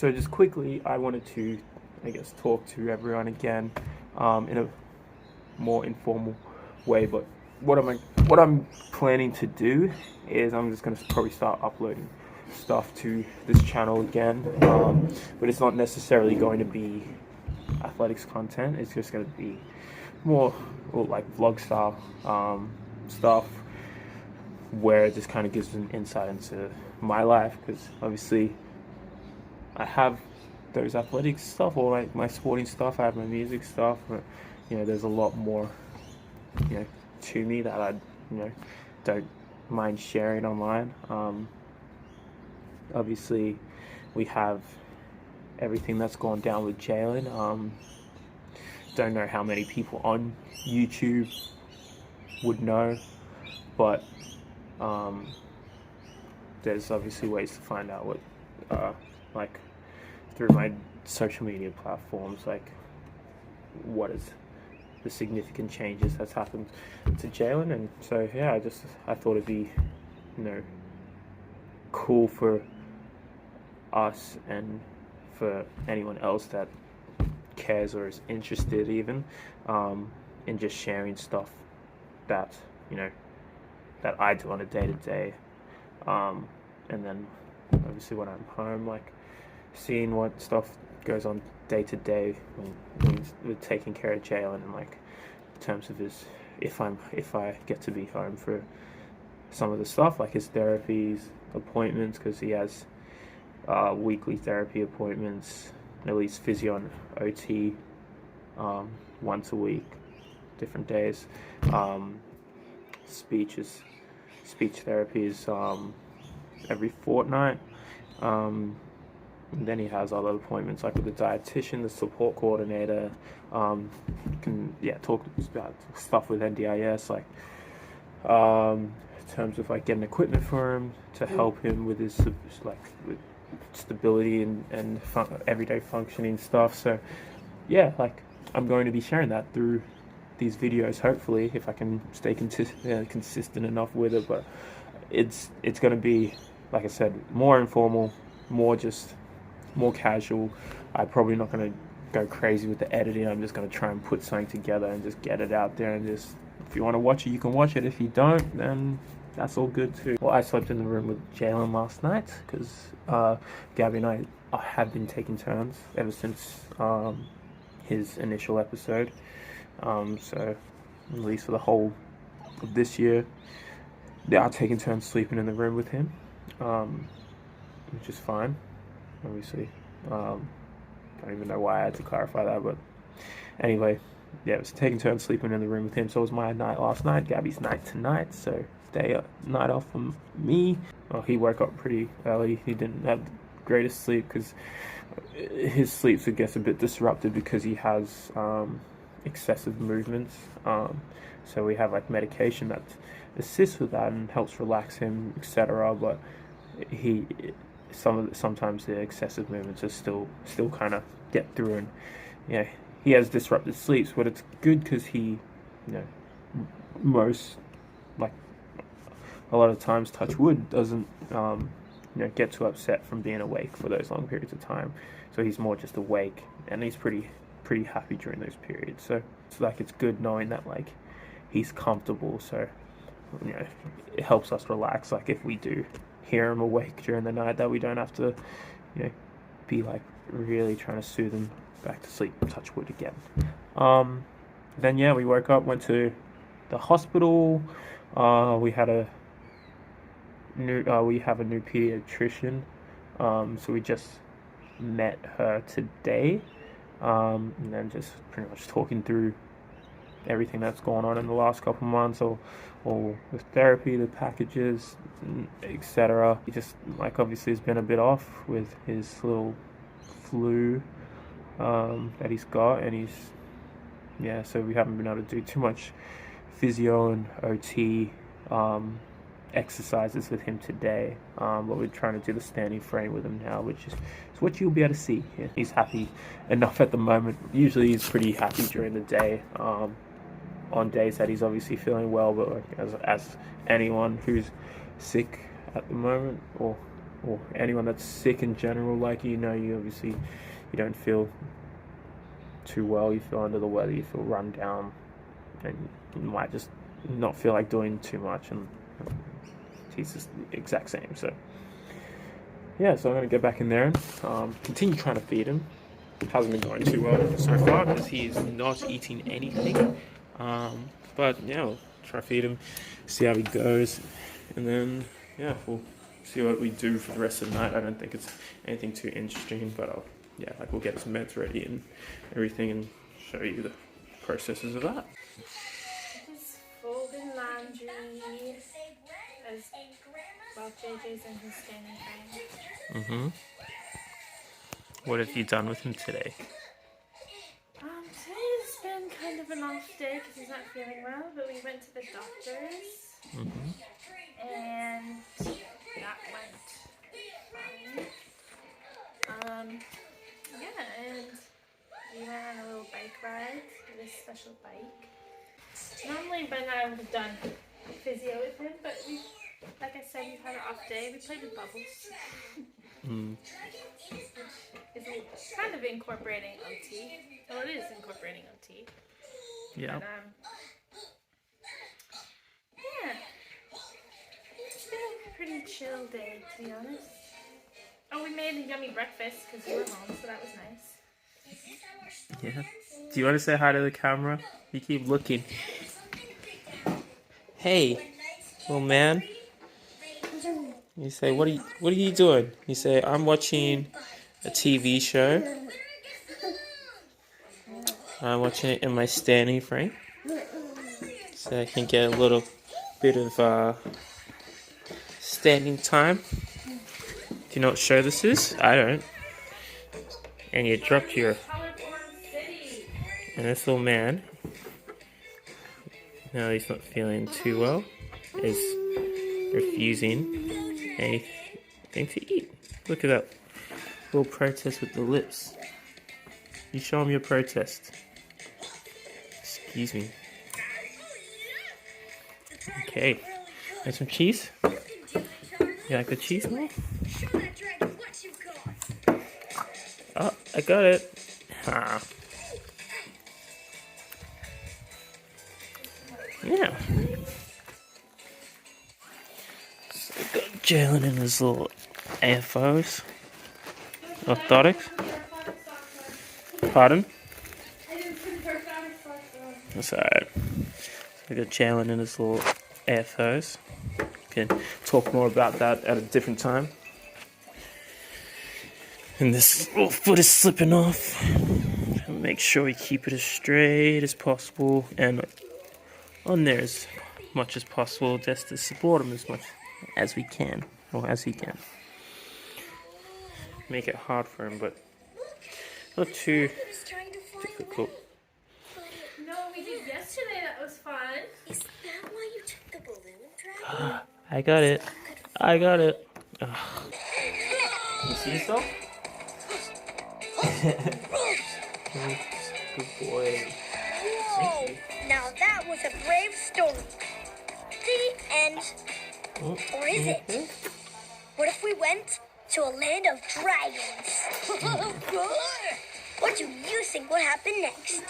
So just quickly, I wanted to, I guess, talk to everyone again in a more informal way. But what I'm planning to do is I'm just going to probably start uploading stuff to this channel again. But it's not necessarily going to be athletics content. It's just going to be more like vlog style stuff, where it just kind of gives an insight into my life, because obviously I have those athletics stuff, or like my sporting stuff. I have my music stuff, but there's a lot more to me that I don't mind sharing online. Obviously we have everything that's gone down with Jaylen. Don't know how many people on YouTube would know, but there's obviously ways to find out what like through my social media platforms, like what is the significant changes that's happened to Jaylen. And so yeah, I thought it'd be cool for us and for anyone else that cares or is interested even in just sharing stuff that that I do on a day-to-day, and then obviously when I'm home, like seeing what stuff goes on day-to-day when we're taking care of Jaylen, and like in terms of his, if I get to be home for some of the stuff like his therapies, appointments, because he has weekly therapy appointments, at least physio and OT once a week, different days. Speech therapy is every fortnight. And then he has other appointments like with the dietitian, the support coordinator. Talk about stuff with NDIS, like in terms of like getting equipment for him to help him with his with stability and everyday functioning stuff. So yeah, like I'm going to be sharing that through these videos, hopefully, if I can stay consistent enough with it. But it's going to be, like I said, more informal, more casual. I'm probably not going to go crazy with the editing. I'm just going to try and put something together and just get it out there, and just, if you want to watch it, you can watch it. If you don't, then that's all good too. Well, I slept in the room with Jaylen last night because Gabby and I have been taking turns ever since his initial episode. So at least for the whole of this year, they are taking turns sleeping in the room with him, which is fine, obviously. Don't even know why I had to clarify that, but anyway, yeah, it was taking turns sleeping in the room with him. So it was my night last night, Gabby's night tonight, so night off for me. Well, he woke up pretty early. He didn't have the greatest sleep because his sleep gets a bit disrupted because he has excessive movements. So we have like medication that assists with that and helps relax him, etc. But sometimes the excessive movements are still kind of get through, and yeah, he has disrupted sleeps. But it's good because he, most, like a lot of times, touch wood, doesn't get too upset from being awake for those long periods of time. So he's more just awake, and he's pretty happy during those periods. So it's like, it's good knowing that like he's comfortable. So it helps us relax, like if we do hear him awake during the night, that we don't have to be like really trying to soothe him back to sleep, touch wood again. Then yeah, we woke up, went to the hospital. We have a new pediatrician, so we just met her today, and then just pretty much talking through everything that's going on in the last couple months, or with therapy, the packages, etc. He just, like, obviously has been a bit off with his little flu that he's got, and so we haven't been able to do too much physio and OT exercises with him today, but we're trying to do the standing frame with him now, which is what you'll be able to see. Yeah, he's happy enough at the moment. Usually he's pretty happy during the day, on days that he's obviously feeling well, but like as anyone who's sick at the moment, or or anyone that's sick in general, like you obviously you don't feel too well, you feel under the weather, you feel run down, and you might just not feel like doing too much, and he's just the exact same. So yeah, so I'm going to get back in there and continue trying to feed him. It hasn't been going too well so far because he's not eating anything, but yeah, we'll try to feed him, see how he goes, and then yeah, we'll see what we do for the rest of the night. I don't think it's anything too interesting, but we'll get his meds ready and everything and show you the processes of that. Just folding laundry as well. JJ's in his standing time. What have you done with him today? Today's been kind of an off day because he's not feeling well, but we went to the doctor's and that went fine. And we went on a little bike ride with this special bike. Normally by now I would have done physio with him, but like I said, we've had an off day. We played with bubbles. It's kind of incorporating OT. Well, it is incorporating OT. Yeah. But, it's been a pretty chill day, to be honest. Oh, we made a yummy breakfast because we were home, so that was nice. Yeah. Do you want to say hi to the camera? You keep looking. Hey, little man. You say, what are you doing? You say, I'm watching a TV show. I'm watching it in my standing frame, so I can get a little bit of standing time. Do you know what show this is? I don't. And you dropped your... And this little man, now he's not feeling too well, is refusing anything to eat. Look at that little protest with the lips. You show him your protest. Excuse me. Okay. And some cheese? You like the cheese more? Oh, I got it. Ha. Yeah. So we got Jaylen in his little AFOs. Orthotics. Pardon? That's alright. So we got Jaylen in his little AFOs. Can talk more about that at a different time. And this little foot is slipping off. Make sure we keep it as straight as possible and on there as much as possible, just to support him as much as we can, or as he can. Make it hard for him, but not too difficult. No, we did yesterday. That was fun. Is that why you took the balloon dragon? I got it. I got it. You see yourself? Good boy. Whoa! Now that was a brave story. The end. Oh, or is it? What if we went to a land of dragons? What do you think will happen next?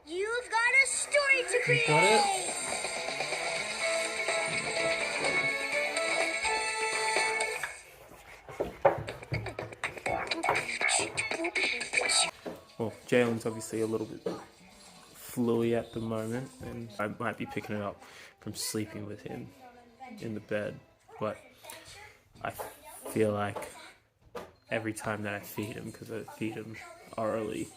You've got a story to create! Got it? Well, Jaylen's obviously a little bit fluey at the moment, and I might be picking it up from sleeping with him in the bed, but I feel like every time that I feed him, because I feed him orally,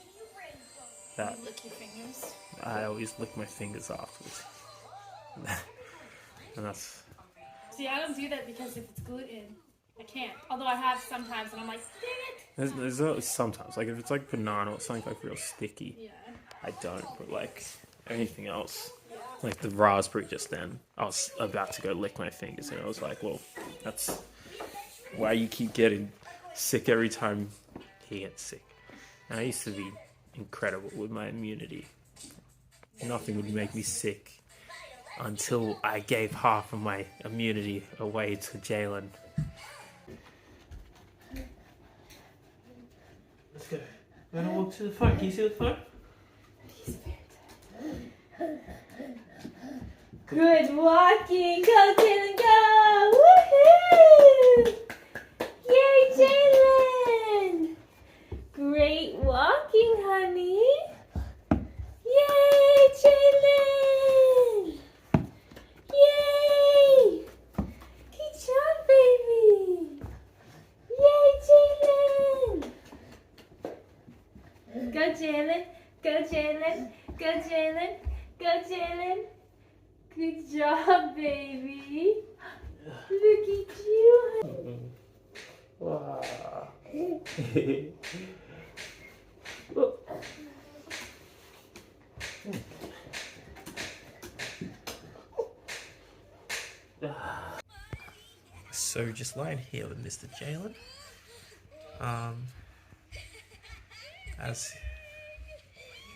that Lick your fingers. I always lick my fingers afterwards. And that's... See, I don't do that because if it's gluten, I can't. Although I have sometimes, and I'm like, dang it! There's sometimes, like if it's like banana or something like real sticky, Yeah. I don't, but like anything else, like the raspberry just then, I was about to go lick my fingers and I was like, well, that's why you keep getting sick every time he gets sick. And I used to be incredible with my immunity. Nothing would make me sick until I gave half of my immunity away to Jaylen. Let's go. I'm gonna walk to the phone. Can you see the phone? Good walking. Go, Jaylen, go. Woohoo! Yay, Jaylen. Great walking, honey. Yay, Jaylen. Yay. Good job, baby. Yay, Jaylen. Go, Jaylen. Go, Jaylen. Go, Jaylen. Go, Jaylen. Good job, baby. Look at you. Wow. So just lying here with Mr. Jaylen. As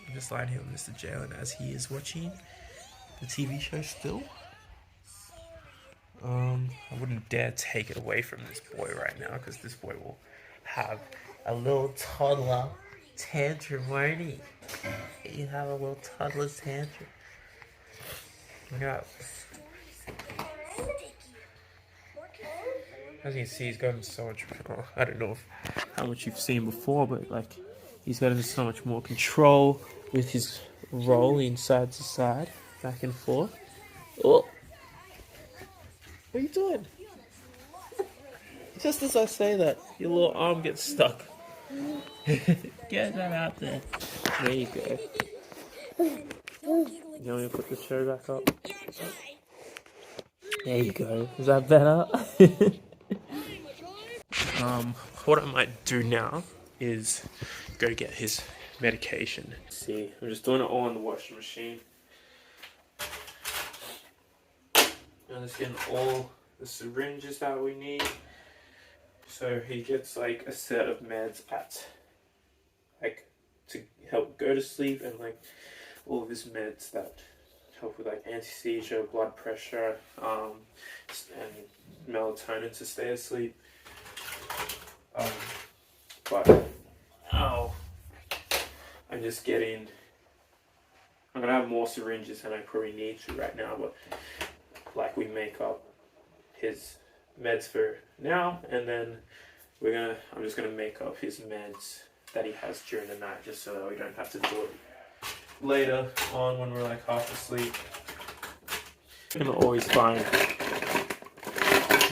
I'm just lying here with Mr. Jaylen as he is watching the TV show still. I wouldn't dare take it away from this boy right now because this boy will have a little toddler tantrum, won't he? You have a little toddler tantrum. Look at that. As you can see, he's gotten so much. I don't know how much you've seen before, but like he's gotten so much more control with his rolling side to side, back and forth. Oh, what are you doing? Just as I say that, your little arm gets stuck. Get that out there. There you go. You want me to put the show back up? There you go. Is that better? What I might do now is go get his medication. See, I'm just doing it all in the washing machine. I'm just getting all the syringes that we need. So he gets like a set of meds at like to help go to sleep, and like all of his meds that help with like anti-seizure, blood pressure, and melatonin to stay asleep. But I'm just getting. I'm gonna have more syringes than I probably need to right now, but like we make up his meds for now, and then I'm just gonna make up his meds that he has during the night, just so that we don't have to do it later on when we're like half asleep. I'm gonna always find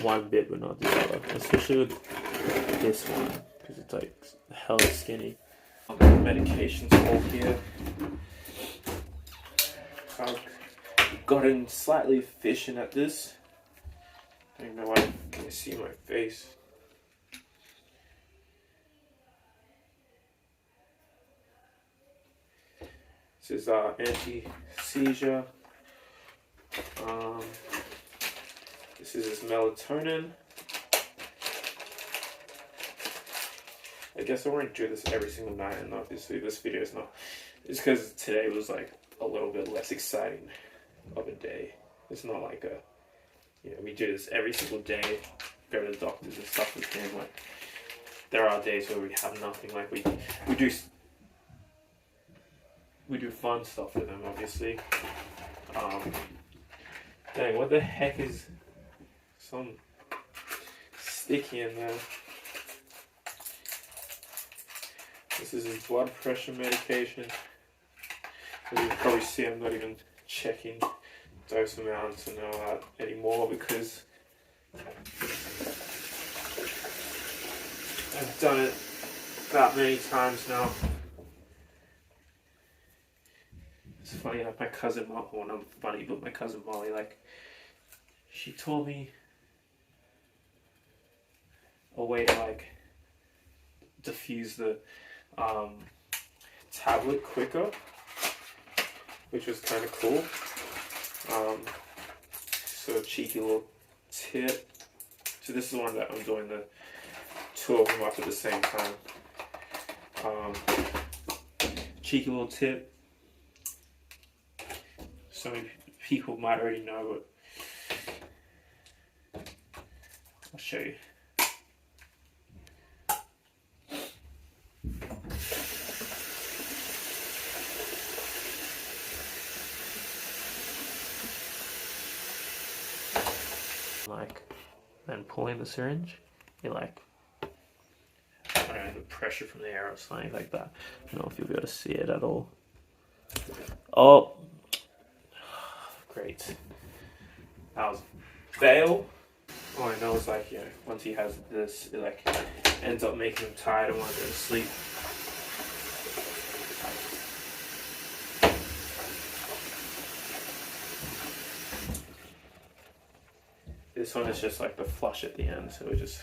one bit but not the other, especially with this one because it's like hella skinny. Medication's all here. I've gotten slightly efficient at this. I don't know why you can see my face. This is anti-seizure. This is his melatonin. I guess I won't do this every single night, and obviously this video is not. It's because today was like a little bit less exciting of a day. It's not like we do this every single day, go to the doctors and stuff with him. Like there are days where we have nothing. Like we do fun stuff with him, obviously. Dang, what the heck is some sticky in there? This is his blood pressure medication. As you can probably see, I'm not even checking dose amounts and all that anymore because I've done it that many times now. It's funny, like my cousin Molly, well not funny, but my cousin Molly, like, she told me a way to like diffuse the tablet quicker, which was kind of cool. So a cheeky little tip. So this is the one that I'm doing the two of them up at the same time. Cheeky little tip. So many people might already know, but I'll show you. Like, then pulling the syringe, you like, I don't know, the pressure from the air or something like that. I don't know if you'll be able to see it at all. Oh, great. That was fail. All I know is like, you know, once he has this, it like ends up making him tired and want to go to sleep. This one is just like the flush at the end, so we're just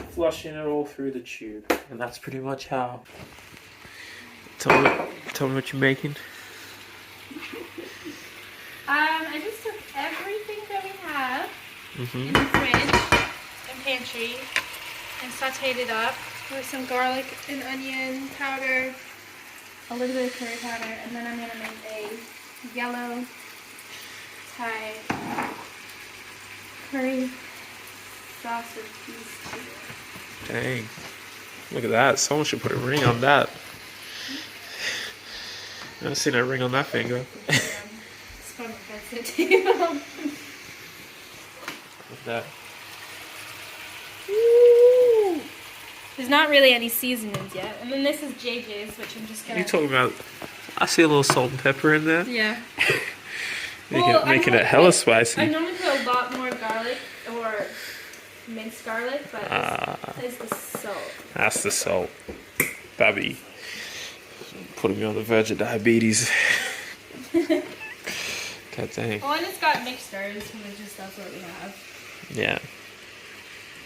flushing it all through the tube, and that's pretty much how. Tell me what you're making. I just took everything that we have in the fridge and pantry and sauteed it up with some garlic and onion powder, a little bit of curry powder, and then I'm gonna make a yellow Thai curry sausage piece. Dang. Look at that. Someone should put a ring on that. I haven't seen a ring on that finger. It's fun to fix it too. Look at that. Ooh. There's not really any seasonings yet. And then this is JJ's, which I'm just What are gonna... you talking about? I see a little salt and pepper in there. Yeah. Making it hella spicy. I normally put a lot more garlic or minced garlic, but it's the salt. That's the salt. Baby. Putting me on the verge of diabetes. God dang. Oh, and it's got mixers, which is that's what we have. Yeah.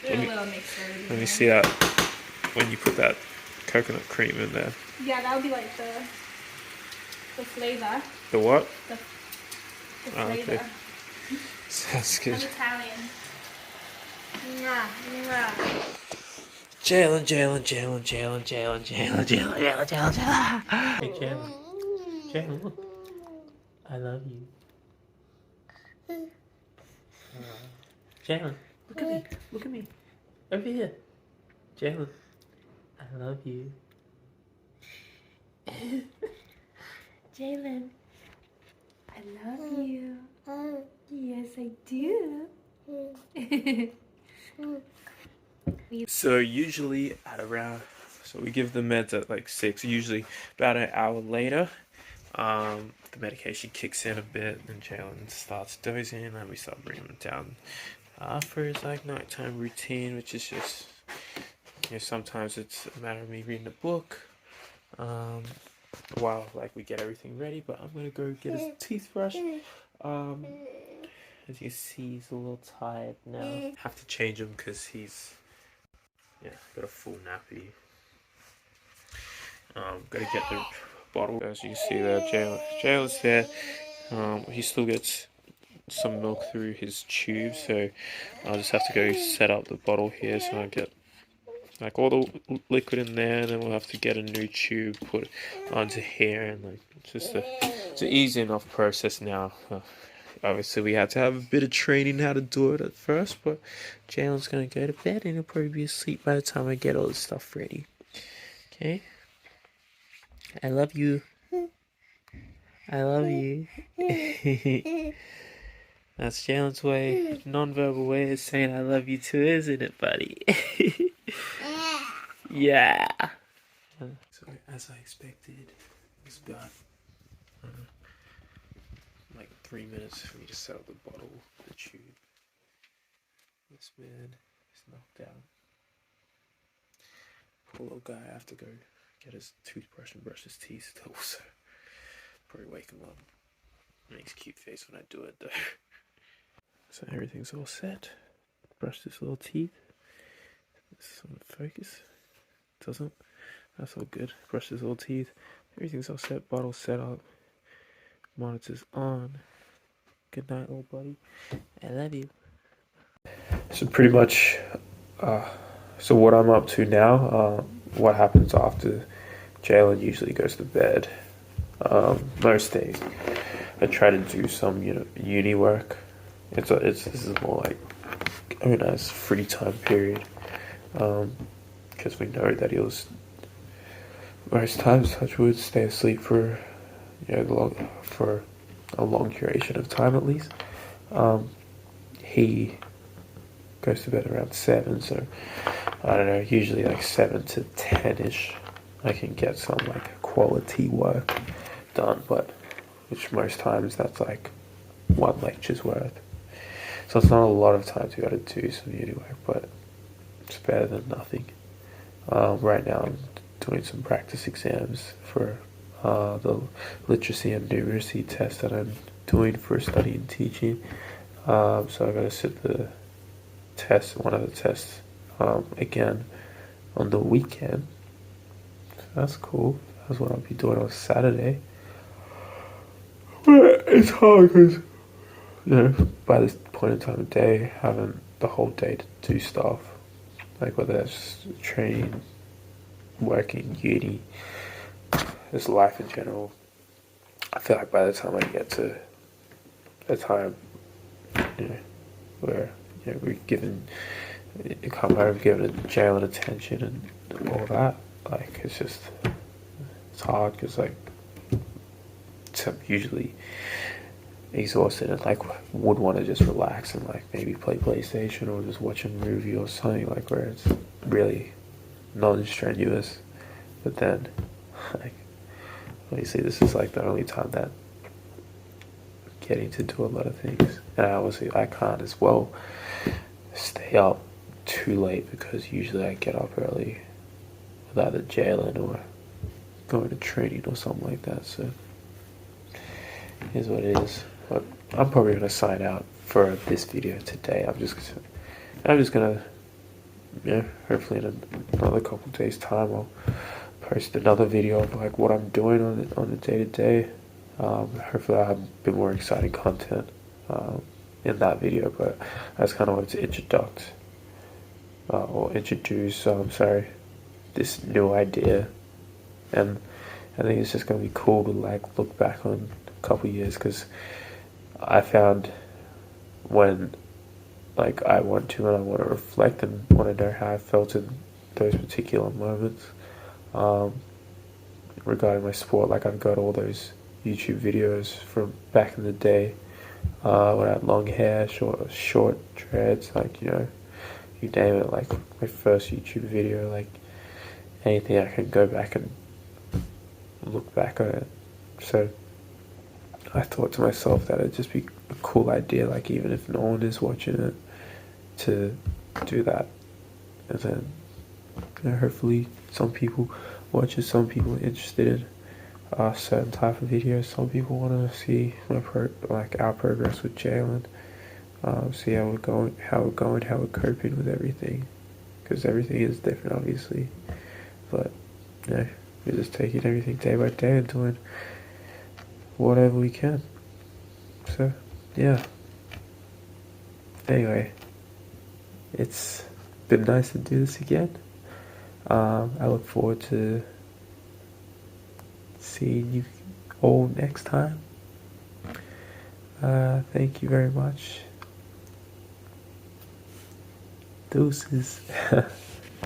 There's a little mixer. Let me see that when you put that coconut cream in there. Yeah, that would be like the flavor. The what? The Oh, flavor. okay. Sounds good. I'm Italian. Mwah, mwah. Jaylen. Hey, Jaylen, look. I love you. Jaylen, look at me. Look at me. Over here. Jaylen, I love you. Jaylen, I love you. Yes, I do. So usually at around, so we give the meds at like 6, usually about an hour later, the medication kicks in a bit and Jaylen starts dozing and we start bringing him down for his like nighttime routine, which is just, you know, sometimes it's a matter of me reading a book while like we get everything ready, but I'm gonna go get his teeth brushed. As you see, he's a little tired now. Have to change him because he's got a full nappy. Gotta get the bottle. As you can see there, Jaylen's there. He still gets some milk through his tube, so I'll just have to go set up the bottle here so I get like all the liquid in there, and then we'll have to get a new tube put onto here, and like it's an easy enough process now. Obviously we had to have a bit of training how to do it at first, but Jaylen's gonna go to bed and he'll probably be asleep by the time I get all this stuff ready. Okay? I love you. I love you. That's Jaylen's way, non-verbal way of saying I love you too, isn't it, buddy? Yeah. So as I expected, it's about like 3 minutes for me to set up the bottle, the tube. This man is knocked out. Poor little guy, I have to go get his toothbrush and brush his teeth still, so probably wake him up. Makes a cute face when I do it though. So everything's all set. Brush his little teeth. This doesn't focus. Doesn't. That's all good. Brush his little teeth. Everything's all set. Bottle set up. Monitors on. Good night, old buddy. I love you. So pretty much, so what I'm up to now, what happens after Jaylen usually goes to bed, most days. I try to do some uni work. This is more like a nice free time period, because we know that he'll most times touch wood stay asleep for for a long duration of time at least. He goes to bed around 7, so I don't know, usually like 7 to 10ish I can get some like quality work done, but which most times that's like 1 lecture's worth. So it's not a lot of time to be able to do some uni work, but it's better than nothing. Right now I'm doing some practice exams for the literacy and numeracy test that I'm doing for study and teaching. So I gotta sit the test, one of the tests, again on the weekend. So that's cool. That's what I'll be doing on Saturday. But it's hard because, by this point in time of day, having the whole day to do stuff, like whether that's training, working, uni, just life in general. I feel like by the time I get to the time, where we're given, you come home, given Jaylen attention and all that, like it's hard because like I'm usually exhausted and like would want to just relax and like maybe play PlayStation or just watch a movie or something, like where it's really non-strenuous. But then like obviously this is like the only time that I'm getting to do a lot of things, and obviously I can't as well stay up too late because usually I get up early with either Jaylen or going to training or something like that. So it is what it is. But I'm probably gonna sign out for this video today. I'm just gonna hopefully in another couple of days time I'll post another video of like what I'm doing on the day to day. Hopefully I'll have a bit more exciting content in that video, but I just kind of wanted to introduce this new idea, and I think it's just gonna be cool to like look back on a couple of years, because I found when like I want to reflect and want to know how I felt in those particular moments regarding my sport. Like I've got all those YouTube videos from back in the day when I had long hair, short dreads, like you name it, like my first YouTube video, like anything I can go back and look back on it. So I thought to myself that it'd just be a cool idea, like even if no one is watching it, to do that. And then hopefully some people watch it, some people are interested in a certain type of videos, some people want to see our progress with Jaylen, see how we're going, how we're coping with everything, because everything is different obviously, but we're just taking everything day by day and doing whatever we can. So yeah, anyway, it's been nice to do this again. I look forward to seeing you all next time. Thank you very much. Deuces.